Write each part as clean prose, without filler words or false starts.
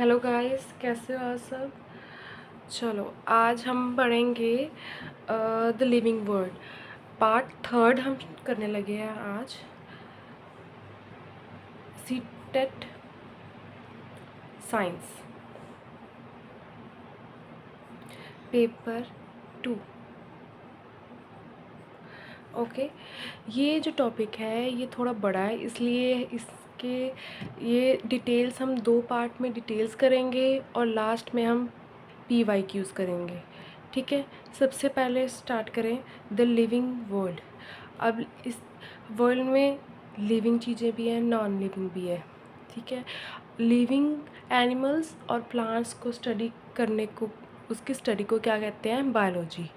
Hello guys, कैसे हो आप सब। चलो आज हम पढ़ेंगे the living word. Part third हम करने लगे हैं आज। CTET science paper 2। ओके, ये जो टॉपिक है ये थोड़ा बड़ा है, इसलिए इसके ये डिटेल्स हम दो पार्ट में डिटेल्स करेंगे और लास्ट में हम PYQs करेंगे। ठीक है, सबसे पहले स्टार्ट करें द लिविंग वर्ल्ड। अब इस वर्ल्ड में लिविंग चीज़ें भी हैं, नॉन लिविंग भी है। ठीक है, लिविंग एनिमल्स और प्लांट्स को स्टडी करने को, उसकी स्टडी को क्या कहते हैं, बायोलॉजी।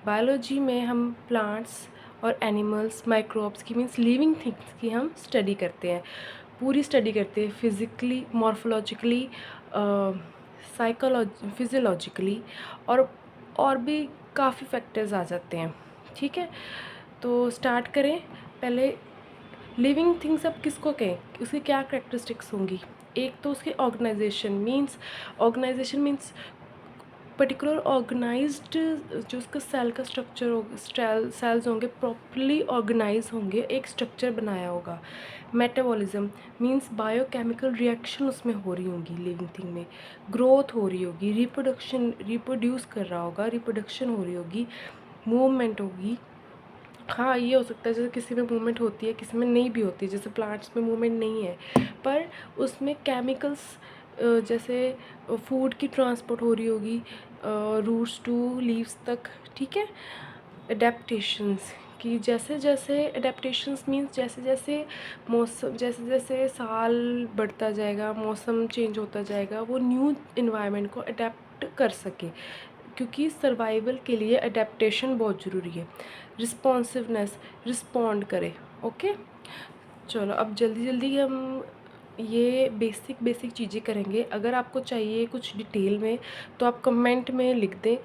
बायोलॉजी में हम प्लांट्स और एनिमल्स, माइक्रोब्स की, मीन्स लिविंग थिंग्स की हम स्टडी करते हैं, पूरी स्टडी करते हैं, फिज़िकली, मॉर्फोलॉजिकली, फिजियोलॉजिकली, और भी काफ़ी फैक्टर्स आ जाते हैं। ठीक है, तो स्टार्ट करें। पहले लिविंग थिंग्स अब किसको कहें, उसकी क्या करेक्टरिस्टिक्स होंगी। एक तो उसकी ऑर्गेनाइजेशन मीन्स पर्टिकुलर ऑर्गेनाइज्ड, जो उसका सेल का स्ट्रक्चर होगा, सेल्स होंगे प्रॉपरली ऑर्गेनाइज होंगे, एक स्ट्रक्चर बनाया होगा। मेटाबॉलिज्म मीन्स बायोकेमिकल रिएक्शन उसमें हो रही होंगी, लिविंग थिंग में ग्रोथ हो रही होगी, रिप्रोड्यूस कर रहा होगा, रिप्रोडक्शन हो रही होगी, मूवमेंट होगी। हाँ, ये हो सकता है जैसे किसी में मूवमेंट होती है, किसी में नहीं भी होती है, जैसे प्लांट्स में मूवमेंट नहीं है, पर उसमें केमिकल्स, जैसे फूड की ट्रांसपोर्ट हो रही होगी रूट्स टू लीव्स तक। ठीक है, अडेप्टेशंस कि जैसे जैसे अडेप्टेशंस मीन्स जैसे जैसे मौसम, जैसे जैसे साल बढ़ता जाएगा, मौसम चेंज होता जाएगा, वो न्यू इन्वायरमेंट को अडेप्ट कर सके, क्योंकि सर्वाइवल के लिए अडेप्टेशन बहुत ज़रूरी है। रिस्पॉन्सिवनेस, रिस्पॉन्ड करे। ओके, चलो अब जल्दी जल्दी हम ये बेसिक चीज़ें करेंगे। अगर आपको चाहिए कुछ डिटेल में तो आप कमेंट में लिख दें,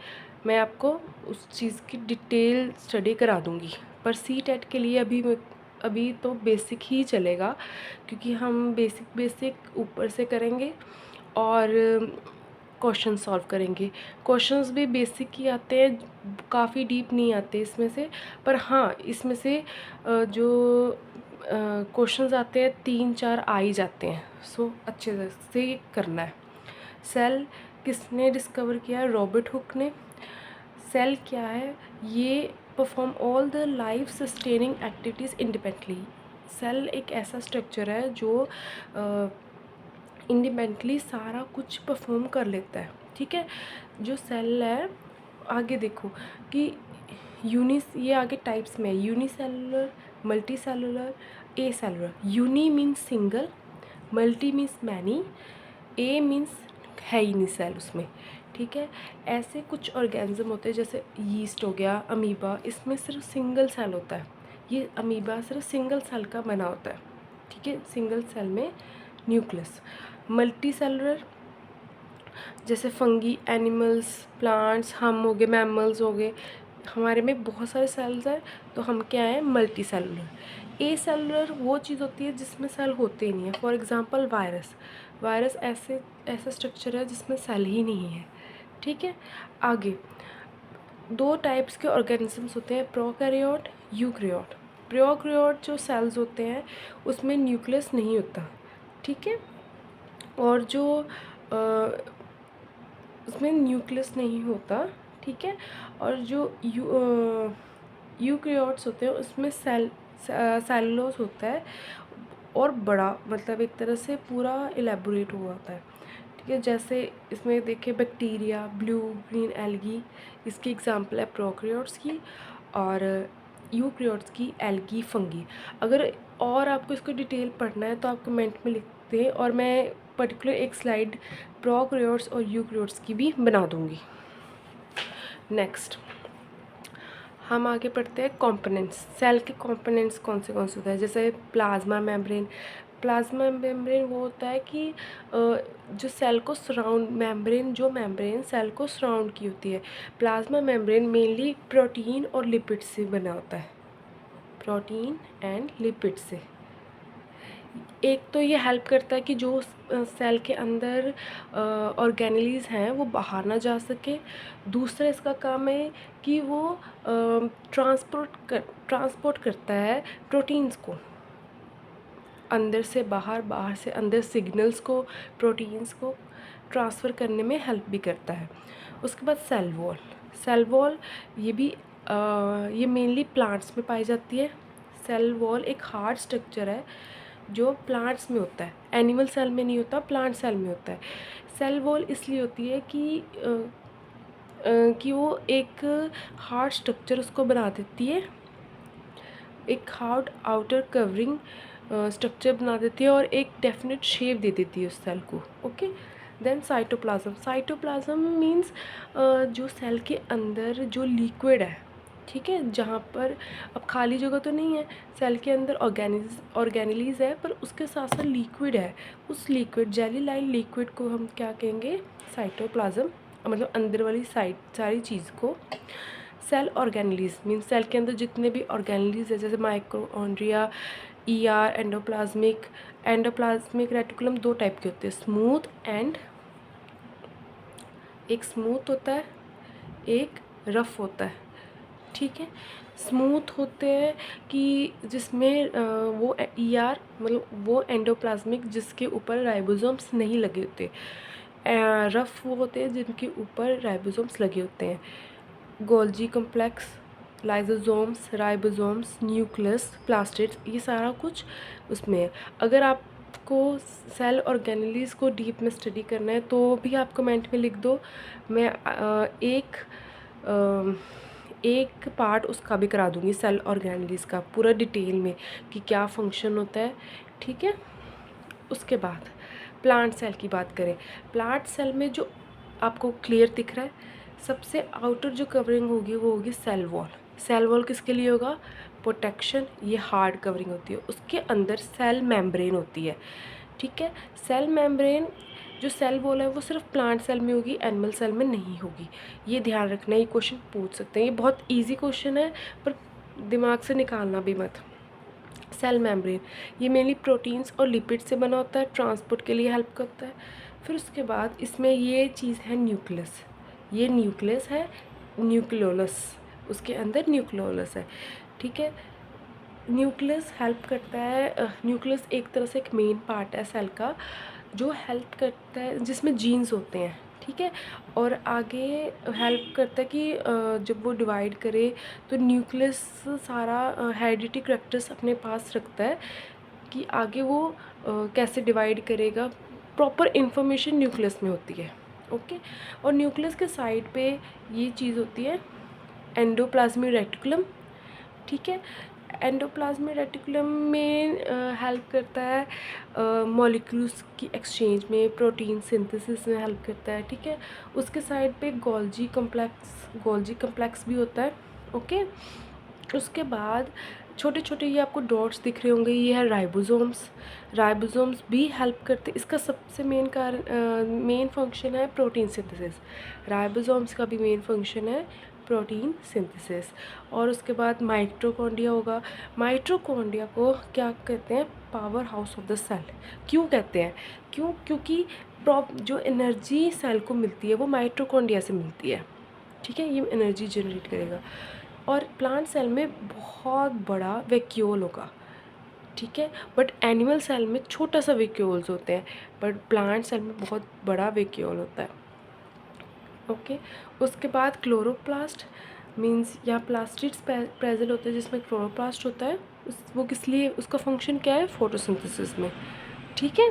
मैं आपको उस चीज़ की डिटेल स्टडी करा दूँगी। पर CTET के लिए अभी तो बेसिक ही चलेगा, क्योंकि हम बेसिक ऊपर से करेंगे और क्वेश्चन सॉल्व करेंगे। क्वेश्चंस भी बेसिक ही आते हैं, काफ़ी डीप नहीं आते इसमें से, पर हाँ इसमें से जो क्वेश्चंस आते हैं 3-4 आ ही जाते हैं। सो अच्छे से करना है। सेल किसने डिस्कवर किया है, रॉबर्ट हुक ने। सेल क्या है, ये perform all the life sustaining activities independently. Cell एक ऐसा स्ट्रक्चर है जो इंडिपेंडेंटली सारा कुछ परफॉर्म कर लेता है। ठीक है, जो सेल है, आगे देखो कि ये आगे टाइप्स में unicellular, multicellular, acellular. Uni means single, multi means many, a means है ही नहीं सेल उसमें। ठीक है, ऐसे कुछ ऑर्गेनिज्म होते हैं, जैसे यीस्ट हो गया, अमीबा, इसमें सिर्फ सिंगल सेल होता है। ये अमीबा सिर्फ सिंगल सेल का बना होता है। ठीक है, सिंगल सेल में न्यूक्लियस। मल्टी सेलुलर जैसे फंगी, एनिमल्स, प्लांट्स, हम हो गए, मैमल्स हो गए, हमारे में बहुत सारे सेल्स हैं, तो हम क्या हैं, मल्टी सेलुलर। ए सेलुलर वो चीज़ होती है जिसमें सेल होते ही नहीं है। फॉर एग्जांपल वायरस ऐसा स्ट्रक्चर है जिसमें सेल ही नहीं है। ठीक है, आगे दो टाइप्स के ऑर्गेनिजम्स होते हैं, प्रोकैरियोट, यूकैरियोट। प्रोकैरियोट जो सेल्स होते हैं उसमें न्यूक्लियस नहीं होता। ठीक है, और जो उसमें न्यूक्लियस नहीं होता। ठीक है, और जो यूकैरियोट्स होते हैं उसमें सेलुलोज होता है, और बड़ा, मतलब एक तरह से पूरा इलेबोरेट हुआ होता है। ठीक है, जैसे इसमें देखिए बैक्टीरिया, ब्लू ग्रीन एल्गी, इसकी एग्जांपल है प्रोकैरियोट्स की, और यूकैरियोट्स की एल्गी, फंगी। अगर और आपको इसको डिटेल पढ़ना है तो आप कमेंट में लिख दें, और मैं पर्टिकुलर एक स्लाइड प्रोकैरियोट्स और यूकैरियोट्स की भी बना दूँगी। नेक्स्ट हम आगे पढ़ते हैं कंपोनेंट्स। सेल के कंपोनेंट्स कौन से होते हैं, जैसे प्लाज्मा मेम्ब्रेन। प्लाज्मा मेम्ब्रेन वो होता है कि जो सेल को सराउंड, मेम्ब्रेन सेल को सराउंड की होती है। प्लाज्मा मेम्ब्रेन मेनली प्रोटीन और लिपिड से बना होता है, प्रोटीन एंड लिपिड से। एक तो ये हेल्प करता है कि जो सेल के अंदर ऑर्गेनेलीज हैं वो बाहर ना जा सके। दूसरा इसका काम है कि वो ट्रांसपोर्ट करता है प्रोटीन्स को अंदर से बाहर, बाहर से अंदर, सिग्नल्स को, प्रोटीन्स को ट्रांसफ़र करने में हेल्प भी करता है। उसके बाद सेल वॉल ये भी ये मेनली प्लांट्स में पाई जाती है। सेल वॉल एक हार्ड स्ट्रक्चर है जो प्लांट्स में होता है, एनिमल सेल में नहीं होता, प्लांट सेल में होता है। सेल वॉल इसलिए होती है कि वो एक हार्ड स्ट्रक्चर उसको बना देती है, एक हार्ड आउटर कवरिंग स्ट्रक्चर बना देती है और एक डेफिनेट शेप दे देती है उस सेल को। ओके, देन साइटोप्लाज्म मीन्स जो सेल के अंदर जो लिक्विड है, ठीक है, जहाँ पर अब खाली जगह तो नहीं है, सेल के अंदर ऑर्गेनेलीज है पर उसके साथ साथ लिक्विड है। उस लिक्विड, जेली लाइन लिक्विड को हम क्या कहेंगे? साइटोप्लाज्म, मतलब अंदर वाली सारी चीज़ को। सेल ऑर्गेनेलीज मीन्स सेल के अंदर जितने भी ऑर्गेनेलीज है, जैसे माइक्रोकॉन्ड्रिया, ER, एंडोप्लाज्मिक रेटिकुलम, दो टाइप के होते हैं, स्मूथ एंड, एक स्मूथ होता है, एक रफ होता है, ठीक है। स्मूथ होते हैं कि जिसमें वो ER मतलब वो एंडोप्लाज्मिक जिसके ऊपर राइबोसोम्स नहीं लगे होते। रफ वो होते हैं जिनके ऊपर राइबोसोम्स लगे होते हैं। Golgi complex, lysosomes, ribosomes, nucleus, plastids, ये सारा कुछ उसमें है। अगर आपको सेल ऑर्गेनेलीज को डीप में स्टडी करना है तो भी आप कमेंट में लिख दो, मैं एक पार्ट उसका भी करा दूँगी, सेल ऑर्गेनेलीज का पूरा डिटेल में कि क्या फंक्शन होता है, ठीक है। उसके बाद प्लांट सेल की बात करें, प्लांट सेल में जो आपको क्लियर दिख रहा है, सबसे आउटर जो कवरिंग होगी वो होगी सेल वॉल। सेल वॉल किसके लिए होगा? प्रोटेक्शन, ये हार्ड कवरिंग होती है। उसके अंदर सेल मेम्ब्रेन होती है, ठीक है। सेल मेम्ब्रेन, जो सेल वॉल है वो सिर्फ प्लांट सेल में होगी, एनिमल सेल में नहीं होगी, ये ध्यान रखना। ये क्वेश्चन पूछ सकते हैं, ये बहुत ईजी क्वेश्चन है पर दिमाग से निकालना भी मत। सेल मेम्ब्रेन ये मेनली प्रोटीन्स और लिपिड से बना होता है, ट्रांसपोर्ट के लिए हेल्प करता है। फिर उसके बाद इसमें ये चीज़ है न्यूक्लियस, ये न्यूक्लियस है, न्यूक्लियोलस, उसके अंदर न्यूक्लियोलस है, ठीक है। न्यूक्लियस हेल्प करता है, न्यूक्लियस एक तरह से एक मेन पार्ट है सेल का जो हेल्प करता है, जिसमें जीन्स होते हैं, ठीक है। और आगे हेल्प करता है कि जब वो डिवाइड करे तो न्यूक्लियस सारा हेरिडिटी करैक्टर्स अपने पास रखता है कि आगे वो कैसे डिवाइड करेगा, प्रॉपर इन्फॉर्मेशन न्यूक्लियस में होती है, ओके। और न्यूक्लियस के साइड पे ये चीज़ होती है एंडोप्लाज्मिक रेटिकुलम, ठीक है। एंडोप्लाज्मिक रेटिकुलम में हेल्प करता है मॉलिक्यूल्स की एक्सचेंज में, प्रोटीन सिंथेसिस में हेल्प करता है, ठीक है। उसके साइड पे गोल्जी कम्प्लेक्स भी होता है, ओके। उसके बाद छोटे छोटे ये आपको डॉट्स दिख रहे होंगे, ये है राइबोसोम्स भी हेल्प करते हैं। इसका सबसे मेन फंक्शन है प्रोटीन सिंथेसिस। राइबोसोम्स का भी मेन फंक्शन है प्रोटीन सिंथेसिस। और उसके बाद माइटोकॉन्ड्रिया होगा। माइटोकॉन्ड्रिया को क्या कहते हैं? Power house of the cell. क्यों कहते हैं? क्योंकि जो एनर्जी सेल को मिलती है वो माइटोकॉन्ड्रिया से मिलती है, ठीक है। ये एनर्जी जनरेट करेगा। और प्लांट सेल में बहुत बड़ा वैक्यूल होगा, ठीक है। बट एनिमल सेल में छोटा सा वैक्यूल्स होते हैं, बट प्लांट सेल में बहुत बड़ा वैक्यूल होता है, ओके। उसके बाद क्लोरोप्लास्ट मीन्स यहाँ प्लास्टिड्स प्रेजेंट होते हैं जिसमें क्लोरोप्लास्ट होता है। वो किस लिए, उसका फंक्शन क्या है? फोटोसिंथेसिस में, ठीक है।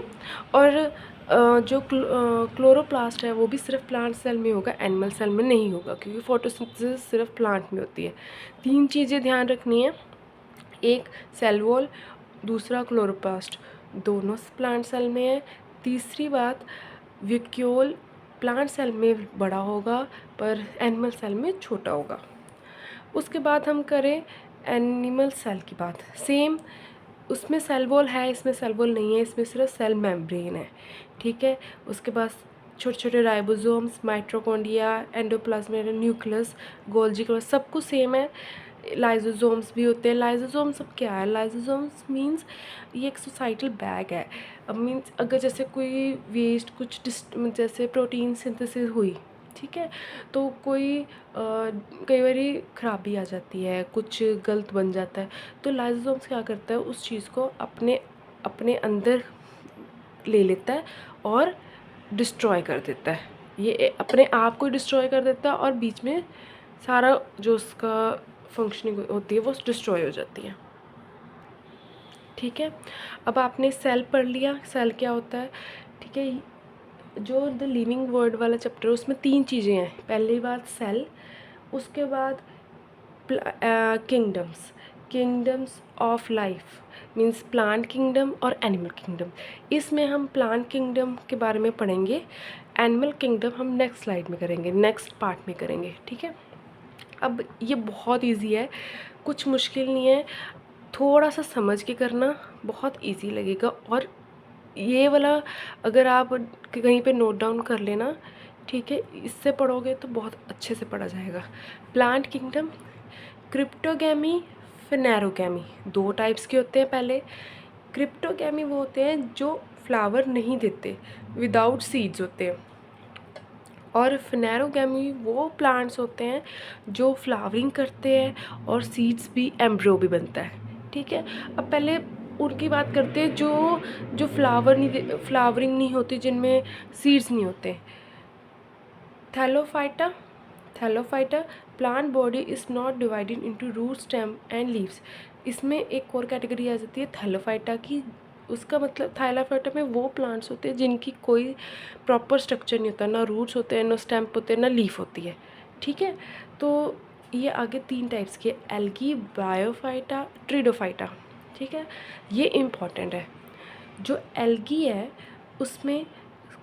और जो क्लोरोप्लास्ट है वो भी सिर्फ प्लांट सेल में होगा, एनिमल सेल में नहीं होगा, क्योंकि फोटोसिंथेसिस सिर्फ प्लांट में होती है। 3 चीज़ें ध्यान रखनी है, एक सेल वॉल, दूसरा क्लोरोप्लास्ट, दोनों प्लांट सेल में है। तीसरी बात, वैक्यूल प्लांट सेल में बड़ा होगा पर एनिमल सेल में छोटा होगा। उसके बाद हम करें एनिमल सेल की बात, सेम उसमें सेल वॉल है, इसमें सेल वॉल नहीं है, इसमें सिर्फ सेल मेम्ब्रेन है, ठीक है। उसके बाद छोटे छोटे ribosomes, mitochondria, endoplasmic nucleus, Golgi complex, सब कुछ सेम है। लाइजोसोम्स भी होते हैं। लाइजोसोम्स अब क्या है? लाइजोसोम्स मींस ये एक सोसाइटल बैग है। अब मींस अगर जैसे कोई वेस्ट कुछ जैसे प्रोटीन सिंथेसिस हुई, ठीक है, तो कोई कई बारी खराबी आ जाती है, कुछ गलत बन जाता है, तो लाइजोसोम्स क्या करता है, उस चीज़ को अपने अपने अंदर ले लेता है और डिस्ट्रॉय कर देता है। ये अपने आप को डिस्ट्रॉय कर देता है और बीच में सारा जो उसका फंक्शनिंग होती है वो डिस्ट्रॉय हो जाती है। ठीक है, अब आपने सेल पढ़ लिया, सेल क्या होता है। ठीक है, जो द लिविंग वर्ड वाला चैप्टर है उसमें 3 चीज़ें हैं। पहली बात सेल, उसके बाद kingdoms, kingdoms of life means plant kingdom और एनिमल किंगडम। इसमें हम प्लांट किंगडम के बारे में पढ़ेंगे, एनिमल किंगडम हम नेक्स्ट स्लाइड में करेंगे, नेक्स्ट पार्ट में करेंगे। ठीक है, अब ये बहुत इजी है, कुछ मुश्किल नहीं है, थोड़ा सा समझ के करना बहुत इजी लगेगा। और ये वाला अगर आप कहीं पे नोट डाउन कर लेना, ठीक है, इससे पढ़ोगे तो बहुत अच्छे से पढ़ा जाएगा। प्लांट किंगडम, क्रिप्टोगैमी, फिनेरोगैमी, 2 टाइप्स के होते हैं। पहले क्रिप्टोगैमी वो होते हैं जो फ्लावर नहीं देते, विदाउट सीड्स होते हैं, और फिनेरोगैमी वो प्लांट्स होते हैं जो फ्लावरिंग करते हैं और सीड्स भी, एम्ब्रियो भी बनता है। ठीक है, अब पहले उनकी बात करते हैं जो जो फ्लावरिंग नहीं होती, जिनमें सीड्स नहीं होते। Thallophyta, thallophyta plant body is not divided into root, stem and leaves. इसमें एक और कैटेगरी आ जाती है थैलोफाइटा की। उसका मतलब थैलोफाइटा में वो प्लांट्स होते हैं जिनकी कोई प्रॉपर स्ट्रक्चर नहीं होता, ना रूट्स होते हैं, ना स्टेम होते हैं, ना लीफ होती है। ठीक है, तो ये आगे 3 टाइप्स के, एल्गी, ब्रायोफाइटा, ट्रिडोफाइटा। ठीक है, ये इम्पॉर्टेंट है। जो एल्गी है उसमें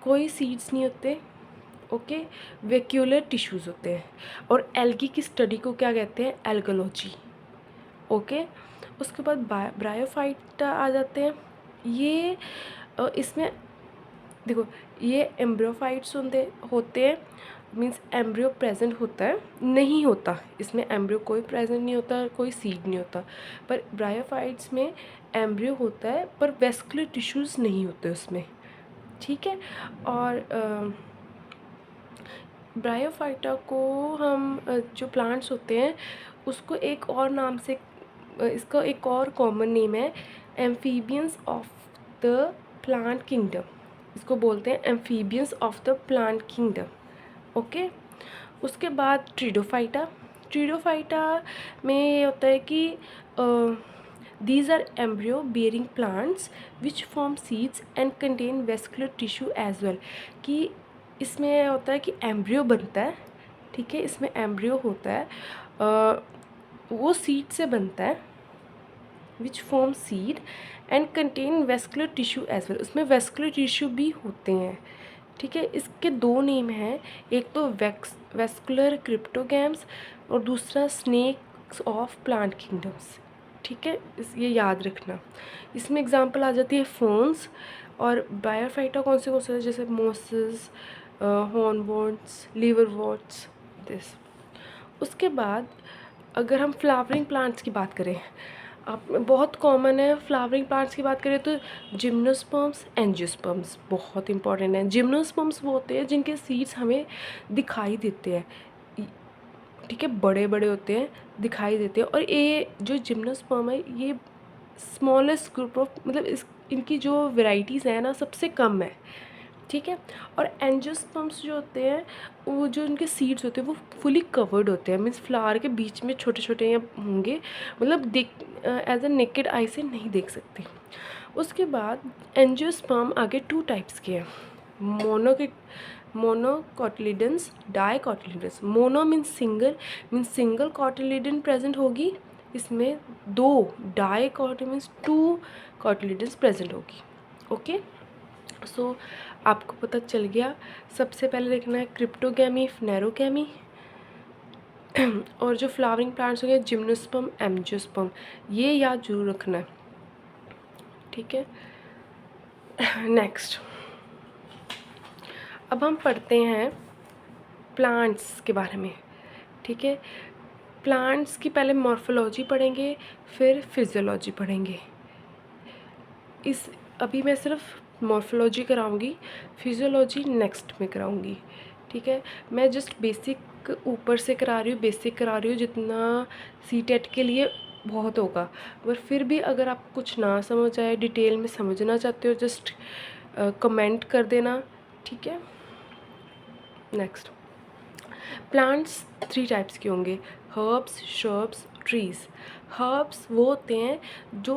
कोई सीड्स नहीं होते, ओके, वैक्यूलर टिश्यूज़ होते हैं, और एल्गी की स्टडी को क्या कहते हैं? एल्गोलॉजी। ओके, उसके बाद ब्रायोफाइटा आ जाते हैं। ये इसमें देखो, ये एम्ब्रियोफाइट्स होते हैं, मीन्स एम्ब्रियो प्रेजेंट होता है, नहीं होता इसमें एम्ब्रियो कोई प्रेजेंट नहीं होता, कोई सीड नहीं होता। पर ब्रायोफाइट्स में एम्ब्रियो होता है पर वेस्कुलर टिश्यूज़ नहीं होते उसमें। ठीक है, और ब्रायोफाइटा को हम जो प्लांट्स होते हैं उसको एक और नाम से, इसका एक और कॉमन नेम है amphibians of the plant kingdom. इसको बोलते हैं amphibians of the plant kingdom. Okay, उसके बाद ट्रिडोफाइटा, ट्रिडोफाइटा में ये होता है कि these are embryo bearing plants which form seeds and contain vascular tissue as well. कि इसमें होता है कि एम्ब्रियो बनता है, ठीक है, इसमें एम्ब्रियो होता है, वो सीड से बनता है, which form seed and contain vascular tissue as well, उसमें वेस्कुलर टिश्यू भी होते हैं। ठीक है, इसके 2 नेम हैं, एक तो वेस्कुलर क्रिप्टोगैम्स और दूसरा स्नेक्स ऑफ प्लांट किंगडम्स। ठीक है, ये याद रखना। इसमें एग्जांपल आ जाती है फोन्स, और बायोफाइटा कौन से जैसे मोसेस, हॉर्नवॉर्ट्स, लीवरवॉर्ट्स, दिस। उसके बाद अगर हम फ्लावरिंग प्लांट्स की बात करें, आप बहुत कॉमन है, फ्लावरिंग प्लांट्स की बात करें तो जिम्नोस्पर्म्स, एंजियोस्पर्म्स बहुत इंपॉर्टेंट है। जिम्नोस्पर्म्स वो होते हैं जिनके सीड्स हमें दिखाई देते हैं, ठीक है, बड़े बड़े होते हैं, दिखाई देते हैं, और ये जो जिम्नोस्पर्म है ये स्मॉलेस्ट ग्रुप ऑफ, मतलब इनकी जो वेराइटीज़ हैं ना सबसे कम है। ठीक है, और एंजियोस्पर्म्स जो होते हैं वो जो उनके सीड्स होते हैं वो फुली कवर्ड होते हैं, मीन्स फ्लावर के बीच में छोटे छोटे या होंगे, मतलब एज अ नेकेड आई से नहीं देख सकते। उसके बाद एंजियोस्पर्म आगे 2 टाइप्स के हैं, monocotyledons, dicotyledons. Mono means single cotyledon present होगी इसमें, 2 डाइकोटि मीन्स 2 कोटिलिडन्स प्रेजेंट होगी। ओके, सो आपको पता चल गया। सबसे पहले देखना है क्रिप्टोगैमी, फिनेरोगैमी, और जो फ्लावरिंग प्लांट्स हो गए जिम्नोस्पर्म, एंजियोस्पर्म, ये याद जरूर रखना है। ठीक है, नेक्स्ट अब हम पढ़ते हैं प्लांट्स के बारे में। ठीक है, प्लांट्स की पहले मॉर्फोलॉजी पढ़ेंगे, फिर फिजियोलॉजी पढ़ेंगे। अभी मैं सिर्फ मॉर्फोलॉजी कराऊंगी, फिजियोलॉजी नेक्स्ट में कराऊंगी, ठीक है। मैं जस्ट बेसिक ऊपर से करा रही हूँ, बेसिक करा रही हूँ, जितना सीटेट के लिए बहुत होगा। पर फिर भी अगर आप कुछ ना समझ आए, डिटेल में समझना चाहते हो, जस्ट कमेंट कर देना, ठीक है। नेक्स्ट, प्लांट्स 3 टाइप्स के होंगे, हर्ब्स, श्रब्स, ट्रीज़। हर्ब्स वो होते हैं जो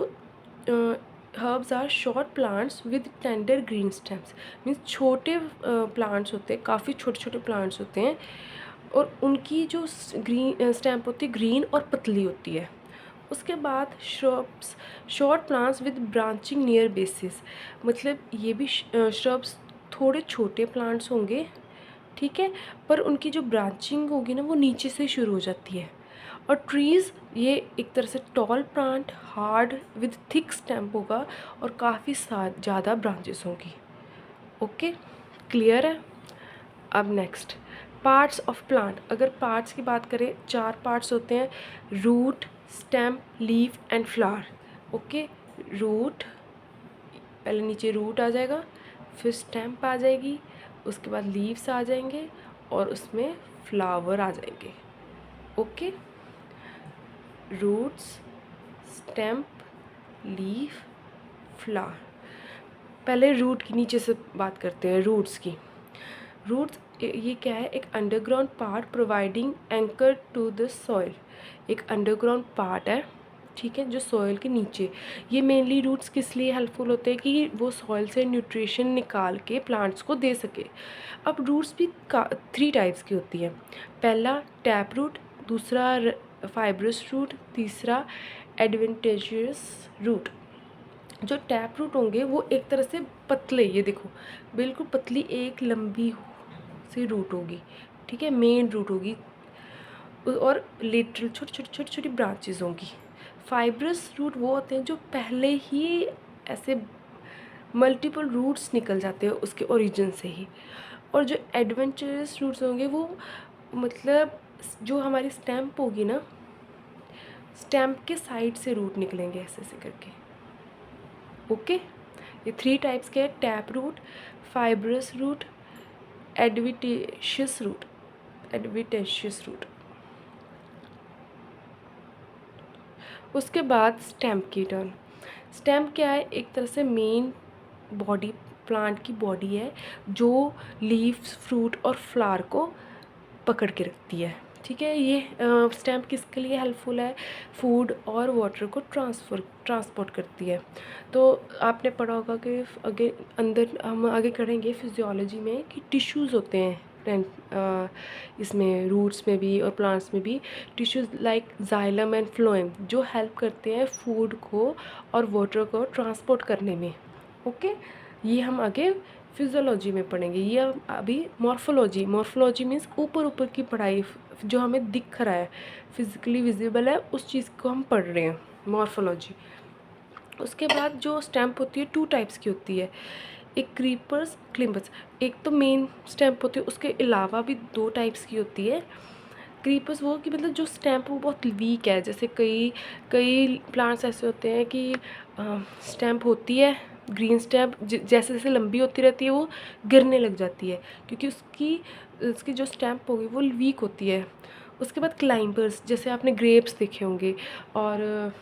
herbs are short plants with tender green stems. Means छोटे प्लांट्स होते हैं, काफ़ी छोटे छोटे प्लांट्स होते हैं, और उनकी जो ग्रीन स्टेम्प होती है ग्रीन और पतली होती है। उसके बाद shrubs, short plants with branching near basis. मतलब ये भी श्रब्स थोड़े छोटे प्लांट्स होंगे, ठीक है, पर उनकी जो ब्रांचिंग होगी ना वो नीचे से शुरू हो जाती है। और ट्रीज़ ये एक तरह से tall plant, hard with thick stem होगा और काफ़ी ज़्यादा ब्रांचेस होंगी। ओके, क्लियर है। अब नेक्स्ट, पार्ट्स ऑफ प्लांट। अगर पार्ट्स की बात करें, 4 पार्ट्स होते हैं, root, stem, leaf and flower. Okay, root, पहले नीचे रूट आ जाएगा, फिर स्टेम आ जाएगी, उसके बाद लीव्स आ जाएंगे और उसमें फ्लावर आ जाएंगे। Okay, roots, stem, leaf, flower. पहले रूट की नीचे से बात करते हैं, रूट्स की। रूट्स ये क्या है, एक underground part providing anchor to the soil. एक अंडरग्राउंड पार्ट है, ठीक है, जो सॉइल के नीचे। ये मेनली रूट्स किस लिए हेल्पफुल होते हैं कि वो सॉइल से न्यूट्रिशन निकाल के प्लांट्स को दे सके। अब रूट्स भी 3 टाइप्स की होती है। पहला टैप रूट, दूसरा फाइब्रस रूट, तीसरा एडवेंटेजियस रूट। जो टैप रूट होंगे वो एक तरह से पतले, ये देखो बिल्कुल पतली एक लंबी सी रूट होगी, ठीक है, मेन रूट होगी, और लेटरल छोटी छोटी छोटी छोटी ब्रांचेस होंगी। फाइब्रस रूट वो होते हैं जो पहले ही ऐसे मल्टीपल रूट्स निकल जाते हैं उसके ओरिजिन से ही। और जो एडवेंचरस रूट्स होंगे वो मतलब जो हमारी स्टैम्प होगी ना, स्टैम्प के साइड से रूट निकलेंगे ऐसे ऐसे करके। ओके, ये 3 टाइप्स के हैं, tap root, fibrous root, adventitious root. Adventitious root. उसके बाद स्टैम्प की टर्न। स्टैम्प क्या है, एक तरह से मेन बॉडी, प्लांट की बॉडी है जो लीव्स, फ्रूट और फ्लावर को पकड़ के रखती है, ठीक है। ये स्टैम्प किसके लिए हेल्पफुल है, फूड और वाटर को ट्रांसपोर्ट करती है। तो आपने पढ़ा होगा कि आगे अंदर हम आगे करेंगे फिजियोलॉजी में कि टिश्यूज़ होते हैं इसमें रूट्स में भी और प्लांट्स में भी, tissues like xylem and phloem जो हेल्प करते हैं फूड को और वाटर को ट्रांसपोर्ट करने में। ओके, ये हम आगे फिजियोलॉजी में पढ़ेंगे। ये अभी मॉर्फोलॉजी मीन्स ऊपर ऊपर की पढ़ाई, जो हमें दिख रहा है, फिजिकली विजिबल है, उस चीज़ को हम पढ़ रहे हैं, मॉर्फोलॉजी। उसके बाद जो स्टैम्प होती है 2 टाइप्स की होती है, एक क्रीपर्स, क्लिम्बस। एक तो मेन स्टैम्प होती है, उसके अलावा भी 2 टाइप्स की होती है। क्रीपर्स वो कि मतलब जो स्टैम्प वो बहुत वीक है, जैसे कई कई प्लांट्स ऐसे होते हैं कि स्टैम्प होती है ग्रीन स्टैम्प, जैसे जैसे लंबी होती रहती है वो गिरने लग जाती है, क्योंकि उसकी जो स्टैम्प होगी वो वीक होती है। उसके बाद क्लाइंबर्स, जैसे आपने ग्रेप्स देखे होंगे, और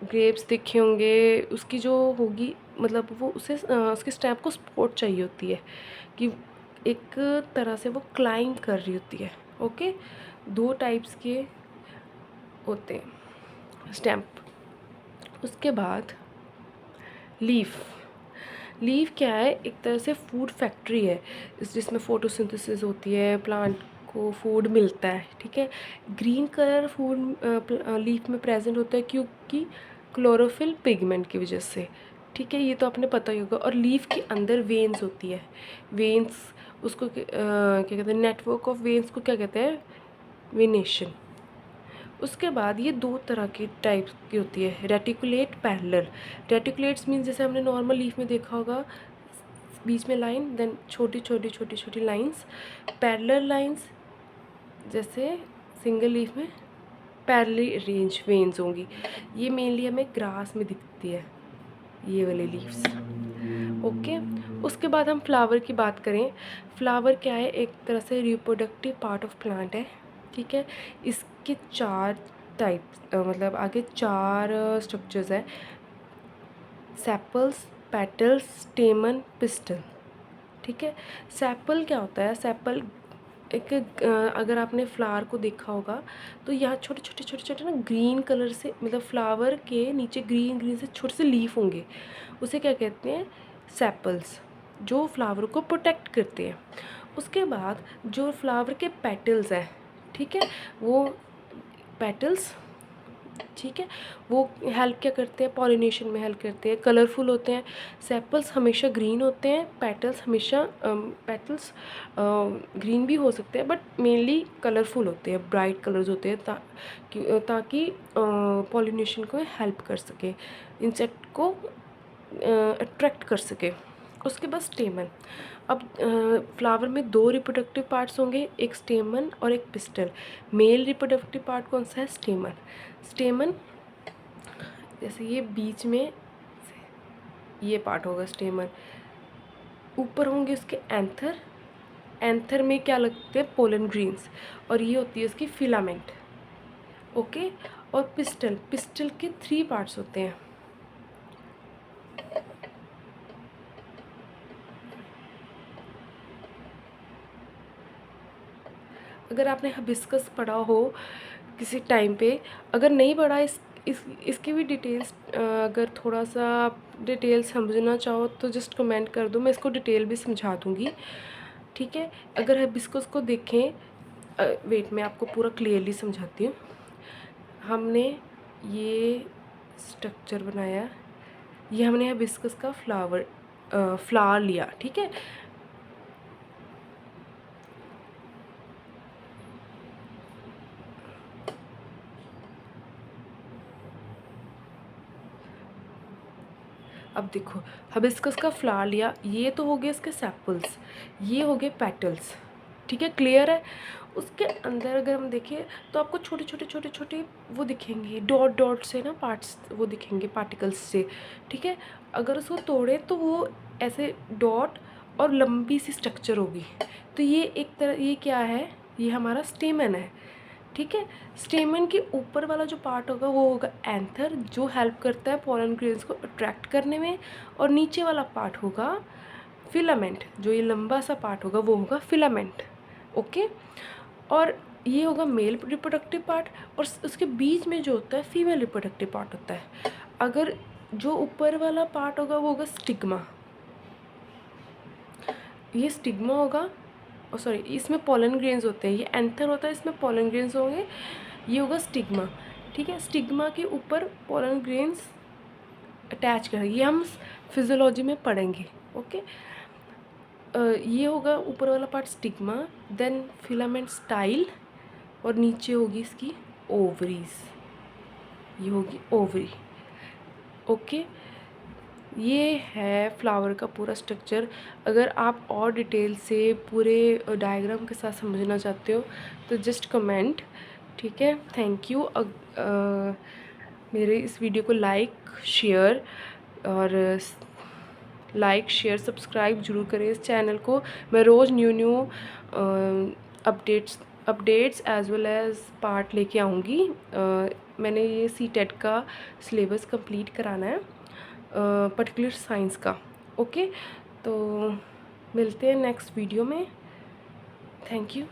ग्रेप्स देखे होंगे, उसकी जो होगी मतलब वो उसे उसके स्टैम्प को सपोर्ट चाहिए होती है कि एक तरह से वो क्लाइंब कर रही होती है। ओके, 2 टाइप्स के होते हैं स्टैम्प। उसके बाद लीफ। लीफ क्या है, एक तरह से फूड फैक्ट्री है, जिसमें फोटोसिंथेसिस होती है, प्लांट को फूड मिलता है, ठीक है। ग्रीन कलर फूड लीफ में प्रेजेंट होता है क्योंकि क्लोरोफिल पिगमेंट की वजह से, ठीक है, ये तो आपने पता ही होगा। और लीफ के अंदर वेन्स होती है, वेन्स उसको क्या कहते हैं, नेटवर्क ऑफ वेन्स को क्या कहते हैं, वेनेशन। उसके बाद ये 2 तरह की टाइप की होती है, रेटिकुलेट, पैरेलल। रेटिकुलेट्स मीन्स जैसे हमने नॉर्मल लीफ में देखा होगा, बीच में लाइन, देन छोटी छोटी छोटी छोटी लाइंस। पैरेलल लाइंस जैसे सिंगल लीफ में पैरेलली अरेंज वेन्स होंगी। ये मेनली हमें ग्रास में दिखती है, ये वाले लीव्स। ओके, उसके बाद हम फ्लावर की बात करें। फ्लावर क्या है, एक तरह से रिप्रोडक्टिव पार्ट ऑफ प्लांट है, ठीक है। इसके 4 टाइप मतलब आगे 4 स्ट्रक्चर्स है, सेपल्स, पेटल्स, स्टेमन, पिस्टल, ठीक है। सेपल क्या होता है, सेपल एक अगर आपने फ्लावर को देखा होगा तो यहाँ छोटे छोटे छोटे छोटे ना ग्रीन कलर से, मतलब फ्लावर के नीचे ग्रीन ग्रीन से छोटे से लीफ होंगे, उसे क्या कहते हैं, सेपल्स, जो फ्लावर को प्रोटेक्ट करते हैं। उसके बाद जो फ्लावर के पेटल्स हैं, ठीक है, वो पेटल्स, ठीक है, वो हेल्प क्या करते हैं, पॉलिनेशन में हेल्प करते हैं, कलरफुल होते हैं। सेपल्स हमेशा ग्रीन होते हैं, पेटल्स हमेशा पेटल्स ग्रीन भी हो सकते हैं बट मेनली कलरफुल होते हैं, ब्राइट कलर्स होते हैं, ताकि पॉलिनेशन को हेल्प कर सके, इंसेक्ट को अट्रैक्ट कर सके। उसके बाद स्टेमन। अब फ्लावर में 2 रिप्रोडक्टिव पार्ट्स होंगे, एक स्टेमन और एक पिस्टल। मेल रिप्रोडक्टिव पार्ट कौन सा है, स्टेमन। स्टेमन जैसे ये बीच में ये पार्ट होगा स्टेमन, ऊपर होंगे उसके एंथर, एंथर में क्या लगते हैं, पोलन ग्रीन्स, और ये होती है उसकी फिलामेंट। ओके, और पिस्टल, पिस्टल के 3 पार्ट्स होते हैं। अगर आपने हिबिस्कस पढ़ा हो किसी टाइम पे, अगर नहीं पढ़ा इसकी भी डिटेल्स, अगर थोड़ा सा डिटेल समझना चाहो तो जस्ट कमेंट कर दो, मैं इसको डिटेल भी समझा दूँगी, ठीक है। अगर हिबिस्कस को देखें, वेट मैं आपको पूरा क्लियरली समझाती हूँ। हमने ये स्ट्रक्चर बनाया, ये हमने हिबिस्कस का फ्लावर लिया, ठीक है। अब देखो, हिबिस्कस का फ्लावर लिया, ये तो हो गए इसके सेपल्स, ये हो गए पेटल्स, ठीक है, क्लियर है। उसके अंदर अगर हम देखें तो आपको छोटे छोटे छोटे छोटे वो दिखेंगे, डॉट डॉट से ना पार्ट्स वो दिखेंगे, पार्टिकल्स से, ठीक है। अगर उसको तोड़े तो वो ऐसे डॉट और लंबी सी स्ट्रक्चर होगी, तो ये एक तरह, ये क्या है, ये हमारा स्टेमन है, ठीक है। स्टेमन के ऊपर वाला जो पार्ट होगा वो होगा एंथर, जो हेल्प करता है पोलन ग्रेन्स को अट्रैक्ट करने में, और नीचे वाला पार्ट होगा फिलामेंट, जो ये लंबा सा पार्ट होगा वो होगा फिलामेंट। ओके, और ये होगा मेल रिप्रोडक्टिव पार्ट, और उसके बीच में जो होता है फीमेल रिप्रोडक्टिव पार्ट होता है। अगर जो ऊपर वाला पार्ट होगा वो होगा स्टिग्मा, ये स्टिग्मा होगा, और सॉरी इसमें पोलन ग्रेन्स होते हैं, ये एंथर होता है, इसमें पोलन ग्रेन्स होंगे, ये होगा स्टिग्मा, ठीक है। स्टिग्मा के ऊपर पोलन ग्रेन्स अटैच करेंगे, ये हम फिजियोलॉजी में पढ़ेंगे। ओके, ये होगा ऊपर वाला part stigma, then filament style, और नीचे होगी इसकी ओवरीज, ये होगी ओवरी। ओके, ये है फ्लावर का पूरा स्ट्रक्चर। अगर आप और डिटेल से पूरे डायग्राम के साथ समझना चाहते हो तो जस्ट कमेंट, ठीक है। Thank you. मेरे इस वीडियो को लाइक शेयर सब्सक्राइब जरूर करें इस चैनल को। मैं रोज़ new updates as well as part लेके आऊँगी। मैंने ये सीटेट का सिलेबस कंप्लीट कराना है, पर्टिकुलर साइंस का। ओके, तो मिलते हैं नेक्स्ट वीडियो में। Thank you.